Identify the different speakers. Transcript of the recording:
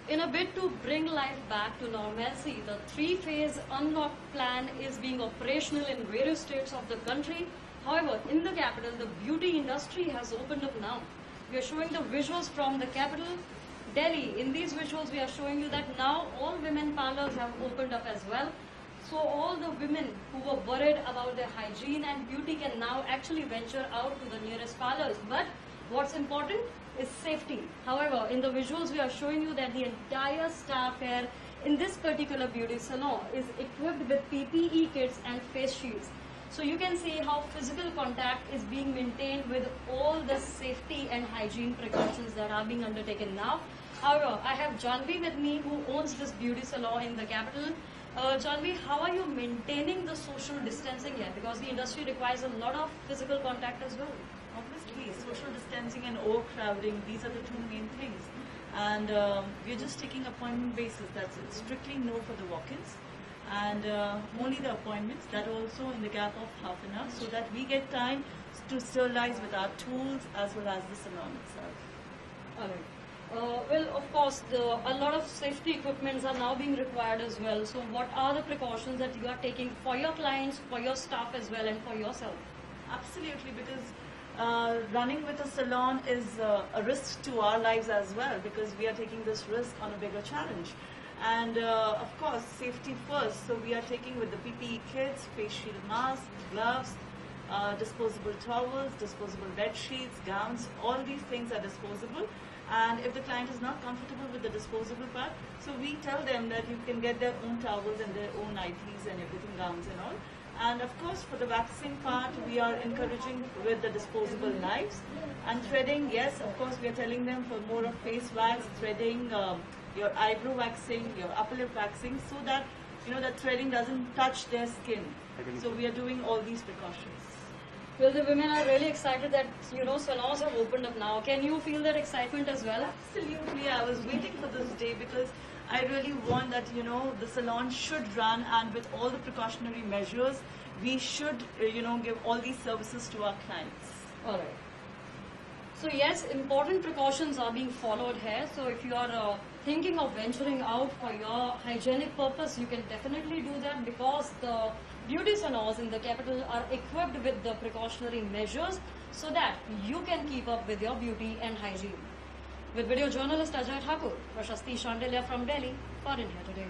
Speaker 1: In a bid to bring life back to normalcy, the three-phase unlock plan is being operational in various states of the country. However, in the capital, the beauty industry has opened up now. We are showing the visuals from the capital, Delhi. In these visuals, we are showing you that now all women parlors have opened up as well. So all the women who were worried about their hygiene and beauty can now actually venture out to the nearest parlors. But what's important is safety. However, in the visuals we are showing you that the entire staff here in this particular beauty salon is equipped with PPE kits and face shields. So you can see how physical contact is being maintained with all the safety and hygiene precautions that are being undertaken now. However, I have Janvi with me who owns this beauty salon in the capital. Janvi, how are you maintaining the social distancing here? Because the industry requires a lot of physical contact as well.
Speaker 2: Obviously, social distancing and overcrowding, these are the two main things. And we're just taking appointment basis. That's it. Strictly no for the walk-ins. And only the appointments, that also in the gap of half an hour, so that we get time to sterilize with our tools as well as the salon itself.
Speaker 1: All right. Well, of course, a lot of safety equipments are now being required as well. So what are the precautions that you are taking for your clients, for your staff as well, and for yourself?
Speaker 2: Absolutely, because running with a salon is a risk to our lives as well, because we are taking this risk on a bigger challenge. And of course, safety first. So we are taking with the PPE kits, face shield masks, gloves, disposable towels, disposable bed sheets, gowns. All these things are disposable. And if the client is not comfortable with the disposable part, so we tell them that you can get their own towels and their own nightlies and everything, gowns and all. And of course, for the waxing part, we are encouraging with the disposable knives. And threading, yes, of course, we are telling them for more of face wax, threading, your eyebrow waxing, your upper lip waxing, so that, you know, that threading doesn't touch their skin. So we are doing all these precautions.
Speaker 1: Well, the women are really excited that, you know, salons have opened up now. Can you feel that excitement as well?
Speaker 2: Absolutely. I was waiting for this day because I really want that, you know, the salon should run, and with all the precautionary measures, we should, you know, give all these services to our clients.
Speaker 1: All right. So yes, important precautions are being followed here. So if you are thinking of venturing out for your hygienic purpose, you can definitely do that, because the beauty salons in the capital are equipped with the precautionary measures so that you can keep up with your beauty and hygiene. With video journalist Ajay Thakur, Prashasti Shandelia from Delhi for India Today.